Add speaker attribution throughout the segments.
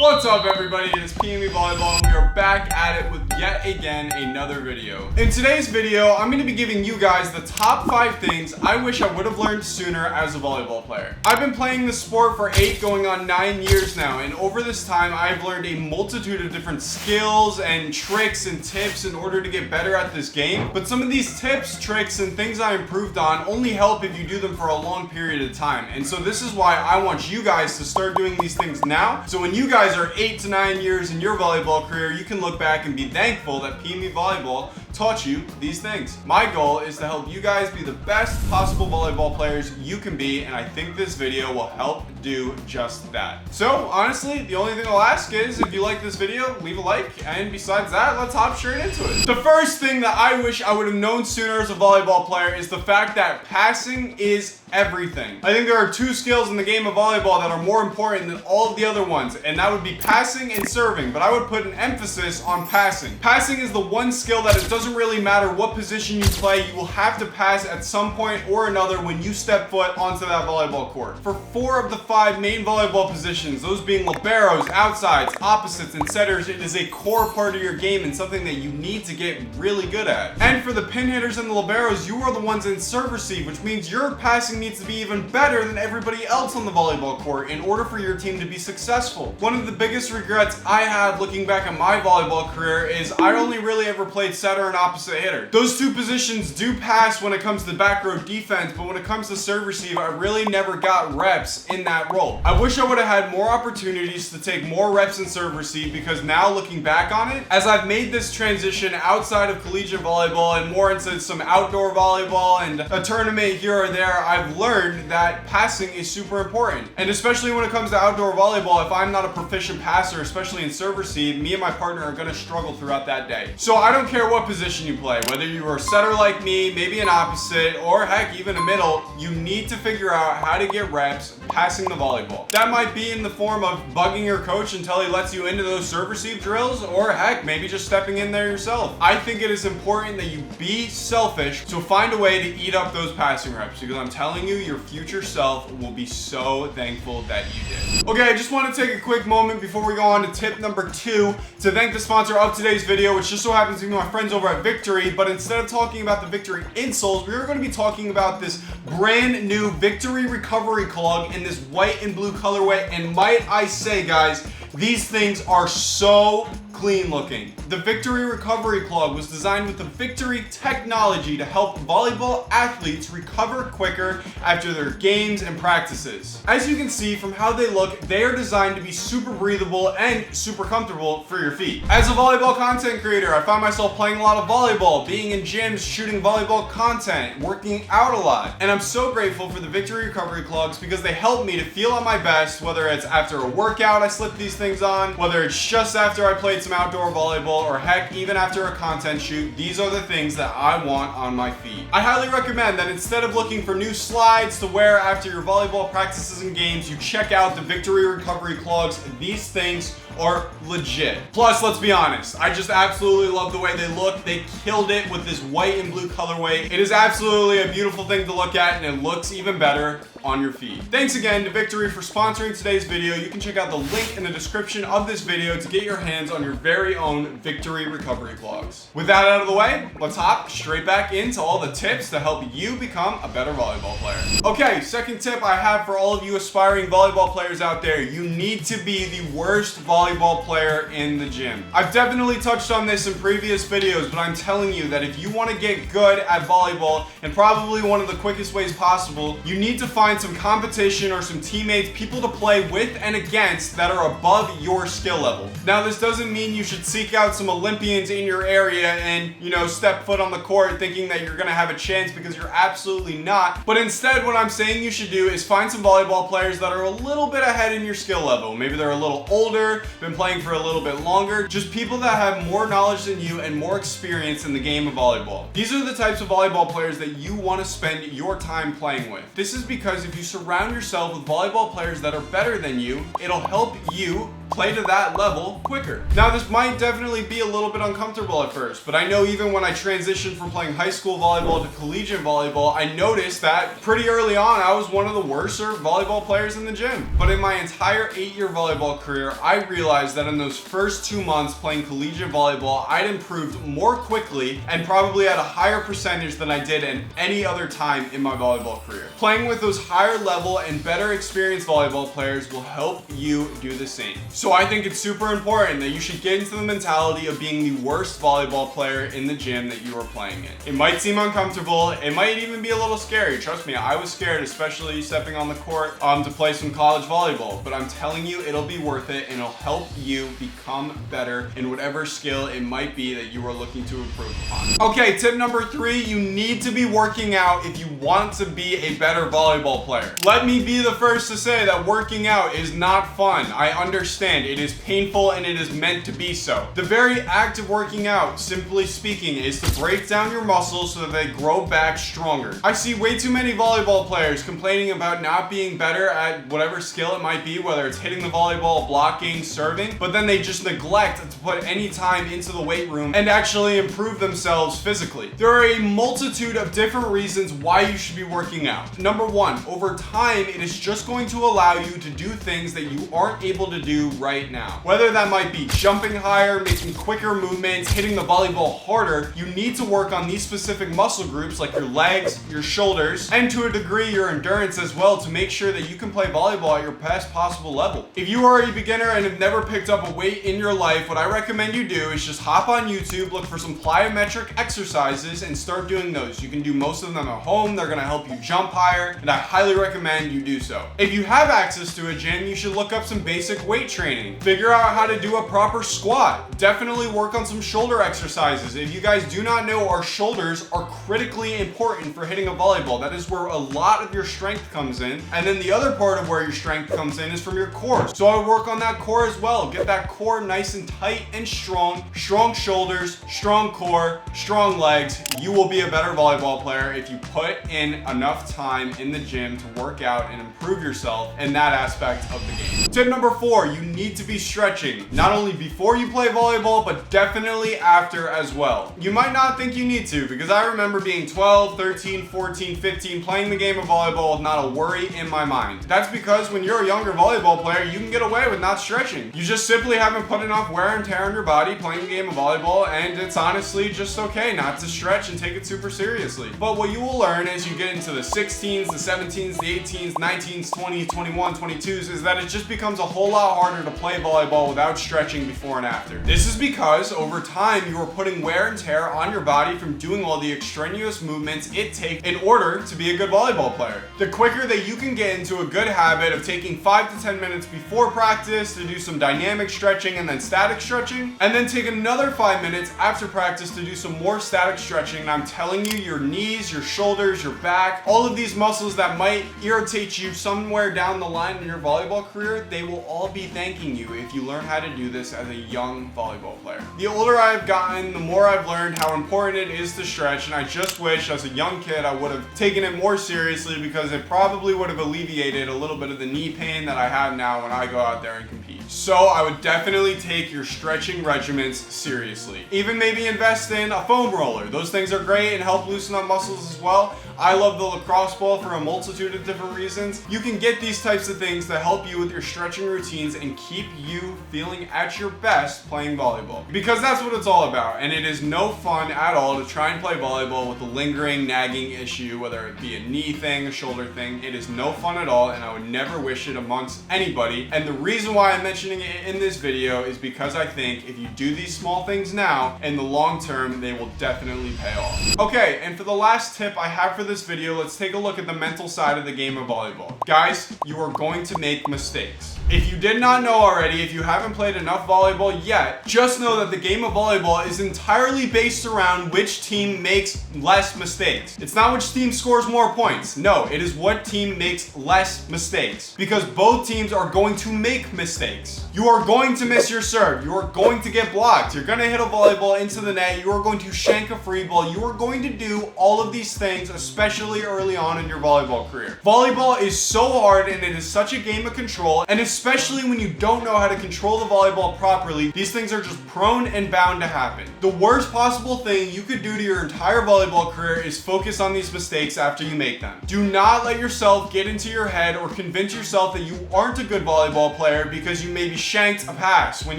Speaker 1: What's up everybody, it's PME Volleyball and we are back at it with yet again another video. In today's video, I'm going to be giving you guys the top 5 things I wish I would have learned sooner as a volleyball player. I've been playing the sport for 8 going on 9 years now, and over this time I've learned a multitude of different skills and tricks and tips in order to get better at this game. But some of these tips, tricks, and things I improved on only help if you do them for a long period of time. And so this is why I want you guys to start doing these things now, so when you guys are 8 to 9 years in your volleyball career, you can look back and be thankful that PME Volleyball taught you these things. My goal is to help you guys be the best possible volleyball players you can be, and I think this video will help do just that. So honestly, the only thing I'll ask is if you like this video, leave a like, and besides that, let's hop straight into it. The first thing that I wish I would have known sooner as a volleyball player is the fact that passing is everything. I think there are 2 skills in the game of volleyball that are more important than all of the other ones, and that would be passing and serving, but I would put an emphasis on passing. Passing is the one skill that it doesn't really matter what position you play, you will have to pass at some point or another when you step foot onto that volleyball court. For 4 of the 5 main volleyball positions, those being liberos, outsides, opposites, and setters, it is a core part of your game and something that you need to get really good at. And for the pin hitters and the liberos, you are the ones in serve receive, which means your passing needs to be even better than everybody else on the volleyball court in order for your team to be successful. One of the biggest regrets I have looking back at my volleyball career is I only really ever played setter and opposite hitter. Those 2 positions do pass when it comes to back row defense, but when it comes to serve receive, I really never got reps in that role. I wish I would have had more opportunities to take more reps in serve receive, because now looking back on it, as I've made this transition outside of collegiate volleyball and more into some outdoor volleyball and a tournament here or there, I've learned that passing is super important. And especially when it comes to outdoor volleyball, if I'm not a proficient passer, especially in serve receive, me and my partner are going to struggle throughout that day. So I don't care what position you play, whether you are a setter like me, maybe an opposite, or heck, even a middle, you need to figure out how to get reps passing the volleyball. That might be in the form of bugging your coach until he lets you into those serve receive drills, or heck, maybe just stepping in there yourself. I think it is important that you be selfish to find a way to eat up those passing reps, because I'm telling you, your future self will be so thankful that you did. Okay, I just want to take a quick moment before we go on to tip number 2 to thank the sponsor of today's video, which just so happens to be my friends over at Victory. But instead of talking about the Victory insoles, we are going to be talking about this brand new Victory Recovery Clog in this white and blue colorway, and might I say, guys, these things are so clean looking. The Victory Recovery Clog was designed with the Victory technology to help volleyball athletes recover quicker after their games and practices. As you can see from how they look, they are designed to be super breathable and super comfortable for your feet. As a volleyball content creator, I find myself playing a lot of volleyball, being in gyms, shooting volleyball content, working out a lot. And I'm so grateful for the Victory Recovery Clogs because they help me to feel at my best, whether it's after a workout I slip these things on, whether it's just after I played some outdoor volleyball, or heck, even after a content shoot. These are the things that I want on my feet. I highly recommend that instead of looking for new slides to wear after your volleyball practices and games, you check out the Victory Recovery Clogs. These things are legit. Plus, let's be honest, I just absolutely love the way they look. They killed it with this white and blue colorway. It is absolutely a beautiful thing to look at, and it looks even better on your feet. Thanks again to Victory for sponsoring today's video. You can check out the link in the description of this video to get your hands on your very own Victory Recovery Clogs. With that out of the way, let's hop straight back into all the tips to help you become a better volleyball player. Okay, second tip I have for all of you aspiring volleyball players out there: you need to be the worst volleyball player in the gym. I've definitely touched on this in previous videos, but I'm telling you that if you want to get good at volleyball, and probably one of the quickest ways possible, you need to find some competition or some teammates, people to play with and against that are above your skill level. Now, this doesn't mean you should seek out some Olympians in your area and, step foot on the court thinking that you're gonna have a chance, because you're absolutely not. But instead, what I'm saying you should do is find some volleyball players that are a little bit ahead in your skill level. Maybe they're a little older, been playing for a little bit longer, just people that have more knowledge than you and more experience in the game of volleyball. These are the types of volleyball players that you want to spend your time playing with. This is because if you surround yourself with volleyball players that are better than you, it'll help you play to that level quicker. Now, this might definitely be a little bit uncomfortable at first, but I know even when I transitioned from playing high school volleyball to collegiate volleyball, I noticed that pretty early on, I was one of the worst volleyball players in the gym. But in my entire 8-year volleyball career, I realized that in those first 2 months playing collegiate volleyball, I'd improved more quickly and probably at a higher percentage than I did in any other time in my volleyball career. Playing with those higher level and better experienced volleyball players will help you do the same. So I think it's super important that you should get into the mentality of being the worst volleyball player in the gym that you are playing in. It might seem uncomfortable, it might even be a little scary. Trust me, I was scared, especially stepping on the court to play some college volleyball, but I'm telling you, it'll be worth it and it'll help you become better in whatever skill it might be that you are looking to improve upon. Okay, tip number 3, you need to be working out if you want to be a better volleyball player. Let me be the first to say that working out is not fun. I understand it is painful and it is meant to be so. The very act of working out, simply speaking, is to break down your muscles so that they grow back stronger. I see way too many volleyball players complaining about not being better at whatever skill it might be, whether it's hitting the volleyball, blocking, serving, but then they just neglect to put any time into the weight room and actually improve themselves physically. There are a multitude of different reasons why you should be working out. Number 1, over time, it is just going to allow you to do things that you aren't able to do right now. Whether that might be jumping higher, making quicker movements, hitting the volleyball harder, you need to work on these specific muscle groups like your legs, your shoulders, and to a degree your endurance as well to make sure that you can play volleyball at your best possible level. If you are a beginner and have never picked up a weight in your life, what I recommend you do is just hop on YouTube, look for some plyometric exercises and start doing those. You can do most of them at home. They're gonna help you jump higher, and I highly recommend you do so. If you have access to a gym, you should look up some basic weight training. Figure out how to do a proper squat. Definitely work on some shoulder exercises. If you guys do not know, our shoulders are critically important for hitting a volleyball. That is where a lot of your strength comes in. And then the other part of where your strength comes in is from your core. So I work on that core as well. Get that core nice and tight and strong. Strong shoulders, strong core, strong legs. You will be a better volleyball player if you put in enough time in the gym to work out and improve yourself in that aspect of the game. Tip number 4, you need to be stretching. Not only before you play volleyball, but definitely after as well. You might not think you need to, because I remember being 12, 13, 14, 15, playing the game of volleyball with not a worry in my mind. That's because when you're a younger volleyball player, you can get away with not stretching. You just simply haven't put enough wear and tear on your body playing the game of volleyball, and it's honestly just okay not to stretch and take it super seriously. But what you will learn as you get into the 16s, the 17s, the 18s, 19s, 20s, 21, 22s is that it just becomes a whole lot harder to play volleyball without stretching before and after. This is because over time you are putting wear and tear on your body from doing all the extraneous movements it takes in order to be a good volleyball player. The quicker that you can get into a good habit of taking 5 to 10 minutes before practice to do some dynamic stretching and then static stretching, and then take another 5 minutes after practice to do some more static stretching, and I'm telling you, your knees, your shoulders, your back, all of these muscles that might irritate you somewhere down the line in your volleyball career, they will all be thanking you if you learn how to do this as a young volleyball player. The older I've gotten, the more I've learned how important it is to stretch, and I just wish as a young kid I would have taken it more seriously, because it probably would have alleviated a little bit of the knee pain that I have now when I go out there and compete. So I would definitely take your stretching regimens seriously. Even maybe invest in a foam roller. Those things are great and help loosen up muscles as well. I love the lacrosse ball for a multitude of different reasons. You can get these types of things to help you with your stretching routines and keep you feeling at your best playing volleyball. Because that's what it's all about, and it is no fun at all to try and play volleyball with a lingering, nagging issue, whether it be a knee thing, a shoulder thing. It is no fun at all, and I would never wish it amongst anybody. And the reason why I'm mentioning it in this video is because I think if you do these small things now, in the long term, they will definitely pay off. Okay, and for the last tip I have for this video, let's take a look at the mental side of the game of volleyball. Guys, you are going to make mistakes. If you did not know already, if you haven't played enough volleyball yet, just know that the game of volleyball is entirely based around which team makes less mistakes. It's not which team scores more points. No, it is what team makes less mistakes. Because both teams are going to make mistakes. You are going to miss your serve. You are going to get blocked. You're going to hit a volleyball into the net. You are going to shank a free ball. You are going to do all of these things, especially early on in your volleyball career. Volleyball is so hard, and it is such a game of control, and especially Especially when you don't know how to control the volleyball properly, these things are just prone and bound to happen. The worst possible thing you could do to your entire volleyball career is focus on these mistakes after you make them. Do not let yourself get into your head or convince yourself that you aren't a good volleyball player because you maybe shanked a pass when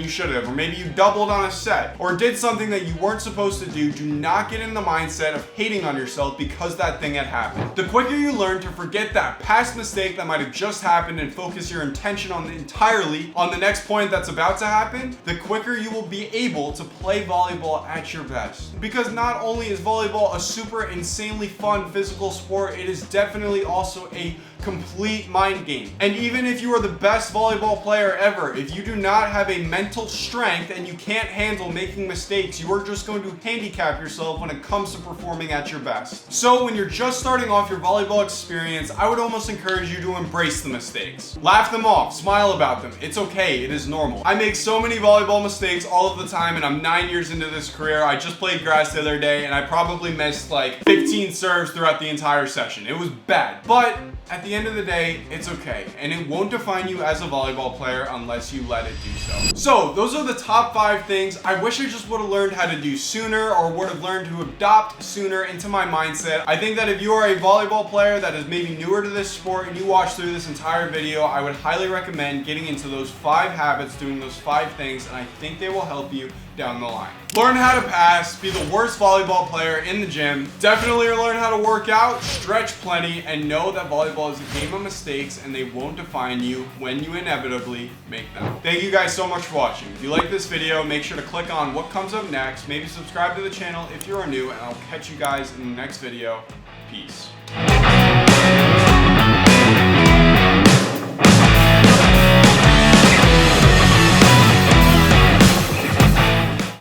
Speaker 1: you should have, or maybe you doubled on a set, or did something that you weren't supposed to do. Do not get in the mindset of hating on yourself because that thing had happened. The quicker you learn to forget that past mistake that might have just happened and focus your intention entirely on the next point that's about to happen, the quicker you will be able to play volleyball at your best. Because not only is volleyball a super insanely fun physical sport, it is definitely also a complete mind game. And even if you are the best volleyball player ever, if you do not have a mental strength and you can't handle making mistakes, you are just going to handicap yourself when it comes to performing at your best. So when you're just starting off your volleyball experience, I would almost encourage you to embrace the mistakes. Laugh them off, smile about them. It's okay, it is normal. I make so many volleyball mistakes all of the time, and I'm 9 years into this career. I just played grass the other day and I probably missed like 15 serves throughout the entire session. It was bad, but at the end of the day, it's okay, and it won't define you as a volleyball player unless you let it do so. So those are the top 5 things I wish I just would have learned how to do sooner, or would have learned to adopt sooner into my mindset. I think that if you are a volleyball player that is maybe newer to this sport and you watch through this entire video, I would highly recommend getting into those 5 habits, doing those 5 things, and I think they will help you down the line. Learn how to pass, be the worst volleyball player in the gym, definitely learn how to work out, stretch plenty, and know that volleyball is a game of mistakes and they won't define you when you inevitably make them. Thank you guys so much for watching. If you like this video, make sure to click on what comes up next, maybe subscribe to the channel if you are new, and I'll catch you guys in the next video. Peace.